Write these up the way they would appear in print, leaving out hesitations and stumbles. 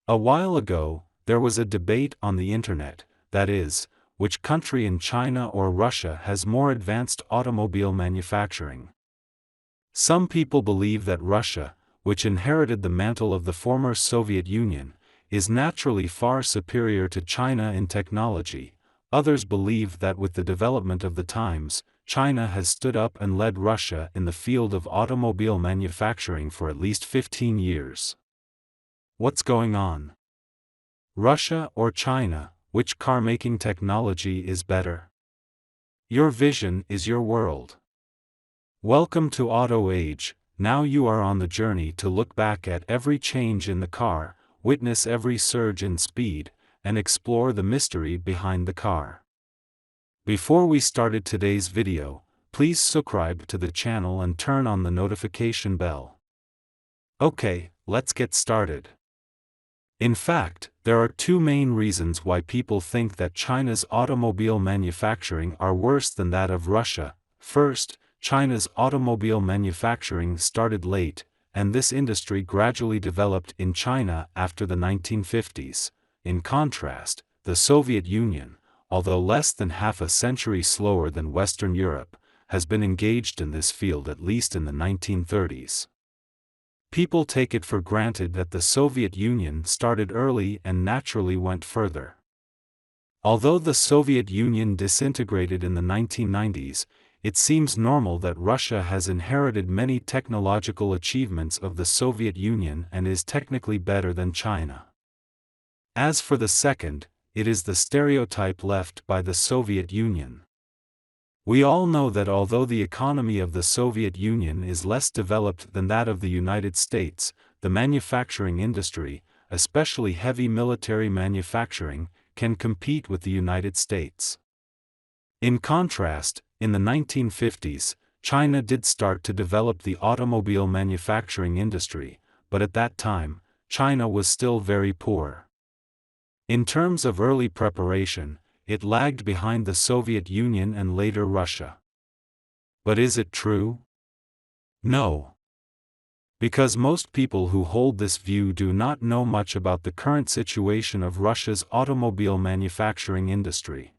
A while ago, there was a debate on the internet, that is, which country in China or Russia has more advanced automobile manufacturing. Some people believe that Russia, which inherited the mantle of the former Soviet Union, is naturally far superior to China in technology. Others believe that with the development of the times, China has stood up and led Russia in the field of automobile manufacturing for at least 15 years. What's going on? Russia or China, which car-making technology is better? Your vision is your world. Welcome to Auto Age. Now you are on the journey to look back at every change in the car, witness every surge in speed, and explore the mystery behind the car. Before we started today's video, please subscribe to the channel and turn on the notification bell. Okay, let's get started. In fact, there are two main reasons why people think that China's automobile manufacturing are worse than that of Russia. First, China's automobile manufacturing started late, and this industry gradually developed in China after the 1950s. In contrast, the Soviet Union, although less than half a century slower than Western Europe, has been engaged in this field at least in the 1930s. People take it for granted that the Soviet Union started early and naturally went further. Although the Soviet Union disintegrated in the 1990s, it seems normal that Russia has inherited many technological achievements of the Soviet Union and is technically better than China. As for the second, it is the stereotype left by the Soviet Union. We all know that although the economy of the Soviet Union is less developed than that of the United States, the manufacturing industry, especially heavy military manufacturing, can compete with the United States. In contrast, in the 1950s, China did start to develop the automobile manufacturing industry, but at that time, China was still very poor. In terms of early preparation, it lagged behind the Soviet Union and later Russia. But is it true? No. Because most people who hold this view do not know much about the current situation of Russia's automobile manufacturing industry.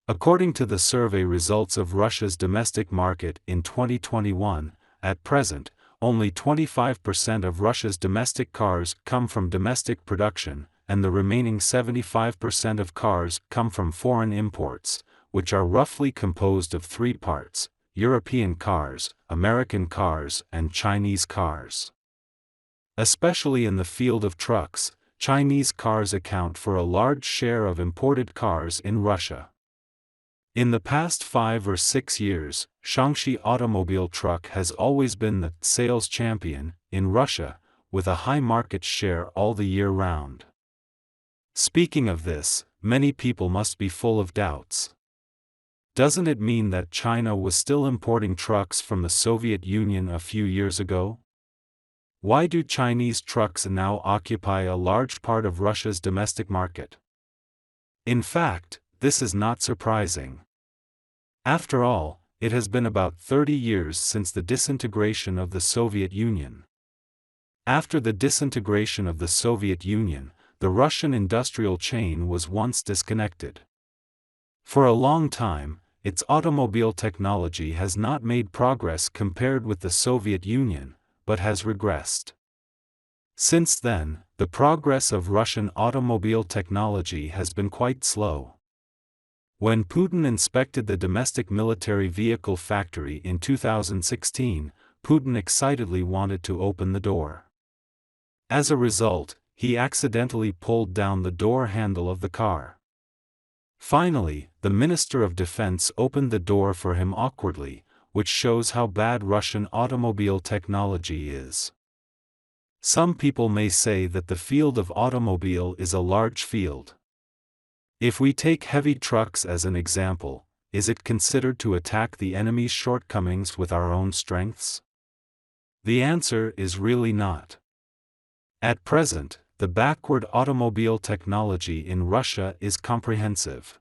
According to the survey results of Russia's domestic market in 2021, at present, only 25% of Russia's domestic cars come from domestic production, and the remaining 75% of cars come from foreign imports, which are roughly composed of three parts: European cars, American cars, and Chinese cars. Especially in the field of trucks, Chinese cars account for a large share of imported cars in Russia. In the past 5 or 6 years, Shaanxi automobile truck has always been the sales champion in Russia, with a high market share all the year round. Speaking of this, many people must be full of doubts. Doesn't it mean that China was still importing trucks from the Soviet Union a few years ago? Why do Chinese trucks now occupy a large part of Russia's domestic market? In fact, this is not surprising. After all, it has been about 30 years since the disintegration of the Soviet Union. After the disintegration of the Soviet Union, the Russian industrial chain was once disconnected. For a long time, its automobile technology has not made progress compared with the Soviet Union, but has regressed. Since then, the progress of Russian automobile technology has been quite slow. When Putin inspected the domestic military vehicle factory in 2016, Putin excitedly wanted to open the door. As a result, he accidentally pulled down the door handle of the car. Finally, the Minister of Defense opened the door for him awkwardly, which shows how bad Russian automobile technology is. Some people may say that the field of automobile is a large field. If we take heavy trucks as an example, is it considered to attack the enemy's shortcomings with our own strengths? The answer is really not. At present, the backward automobile technology in Russia is comprehensive.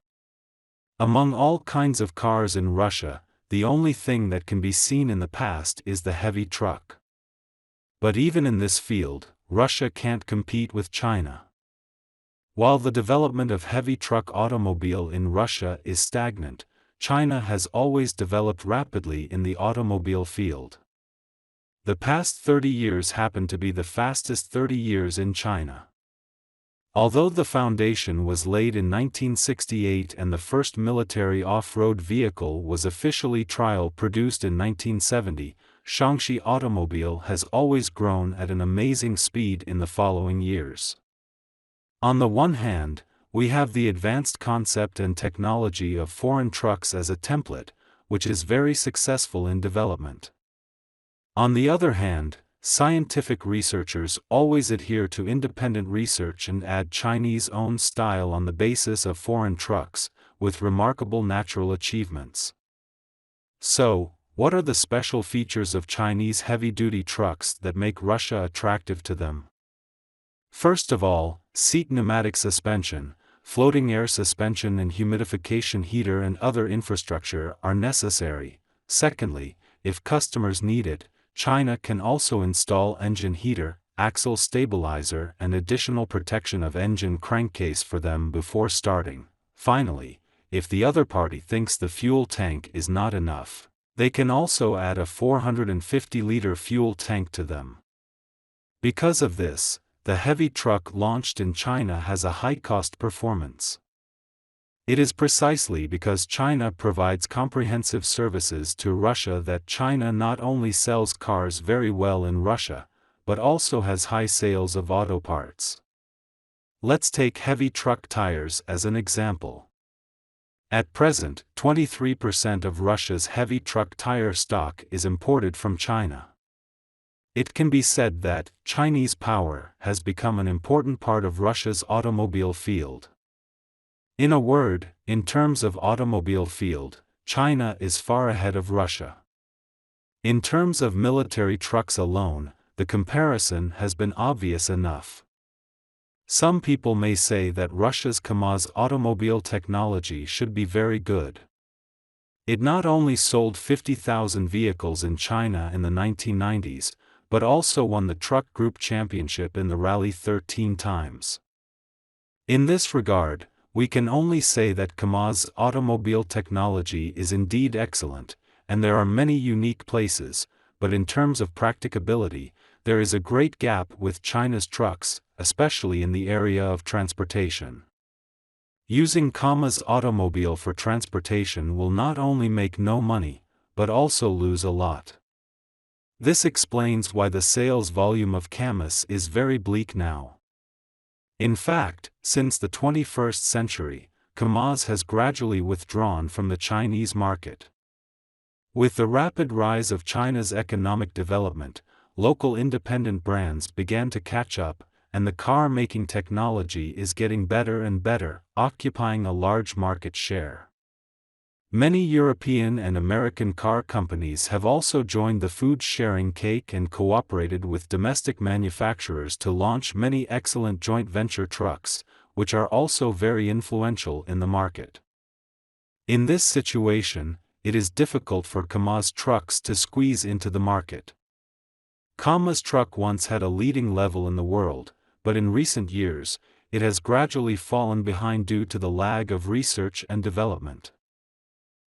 Among all kinds of cars in Russia, the only thing that can be seen in the past is the heavy truck. But even in this field, Russia can't compete with China. While the development of heavy truck automobile in Russia is stagnant, China has always developed rapidly in the automobile field. The past 30 years happen to be the fastest 30 years in China. Although the foundation was laid in 1968 and the first military off-road vehicle was officially trial-produced in 1970, Shaanxi Automobile has always grown at an amazing speed in the following years. On the one hand, we have the advanced concept and technology of foreign trucks as a template, which is very successful in development. On the other hand, scientific researchers always adhere to independent research and add Chinese own style on the basis of foreign trucks, with remarkable natural achievements. So, what are the special features of Chinese heavy-duty trucks that make Russia attractive to them? First of all, seat pneumatic suspension, floating air suspension and humidification heater and other infrastructure are necessary. Secondly, if customers need it, China can also install engine heater, axle stabilizer and additional protection of engine crankcase for them before starting. Finally, if the other party thinks the fuel tank is not enough, they can also add a 450-liter fuel tank to them. Because of this, the heavy truck launched in China has a high-cost performance. It is precisely because China provides comprehensive services to Russia that China not only sells cars very well in Russia, but also has high sales of auto parts. Let's take heavy truck tires as an example. At present, 23% of Russia's heavy truck tire stock is imported from China. It can be said that Chinese power has become an important part of Russia's automobile field. In a word, in terms of automobile field, China is far ahead of Russia. In terms of military trucks alone, the comparison has been obvious enough. Some people may say that Russia's KAMAZ automobile technology should be very good. It not only sold 50,000 vehicles in China in the 1990s, but also won the Truck Group Championship in the rally 13 times. In this regard, we can only say that KAMAZ automobile technology is indeed excellent, and there are many unique places, but in terms of practicability, there is a great gap with China's trucks, especially in the area of transportation. Using KAMAZ automobile for transportation will not only make no money, but also lose a lot. This explains why the sales volume of KAMAZ is very bleak now. In fact, since the 21st century, KAMAZ has gradually withdrawn from the Chinese market. With the rapid rise of China's economic development, local independent brands began to catch up, and the car-making technology is getting better and better, occupying a large market share. Many European and American car companies have also joined the food-sharing cake and cooperated with domestic manufacturers to launch many excellent joint venture trucks, which are also very influential in the market. In this situation, it is difficult for KAMAZ trucks to squeeze into the market. KAMAZ truck once had a leading level in the world, but in recent years, it has gradually fallen behind due to the lag of research and development.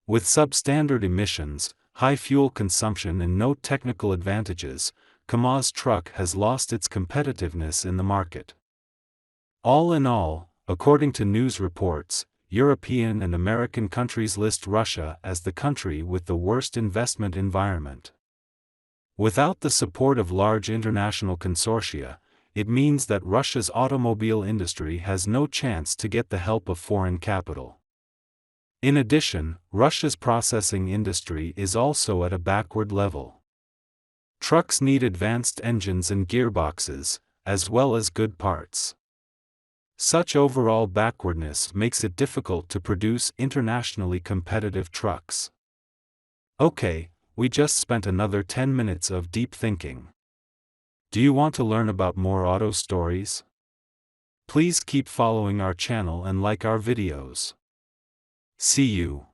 With substandard emissions, high fuel consumption and no technical advantages, KAMAZ truck has lost its competitiveness in the market. All in all, according to news reports, European and American countries list Russia as the country with the worst investment environment. Without the support of large international consortia, it means that Russia's automobile industry has no chance to get the help of foreign capital. In addition, Russia's processing industry is also at a backward level. Trucks need advanced engines and gearboxes, as well as good parts. Such overall backwardness makes it difficult to produce internationally competitive trucks. Okay, we just spent another 10 minutes of deep thinking. Do you want to learn about more auto stories? Please keep following our channel and like our videos. See you.